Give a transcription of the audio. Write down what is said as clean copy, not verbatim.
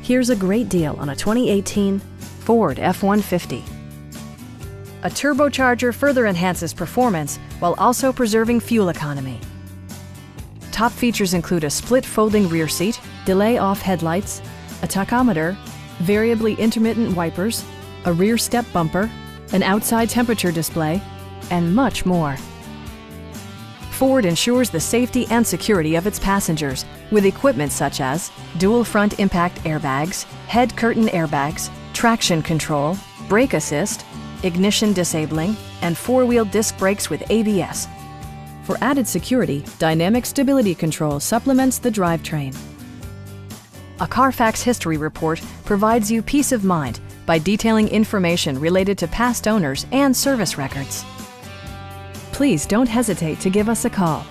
Here's a great deal on a 2018 Ford F-150. A turbocharger further enhances performance while also preserving fuel economy. Top features include a split folding rear seat, delay-off headlights, a tachometer, variably intermittent wipers, a rear step bumper, an outside temperature display, and much more. Ford ensures the safety and security of its passengers with equipment such as dual front impact airbags, head curtain airbags, traction control, brake assist, ignition disabling, and four-wheel disc brakes with ABS. For added security, dynamic stability control supplements the drivetrain. A Carfax history report provides you peace of mind by detailing information related to past owners and service records. Please don't hesitate to give us a call.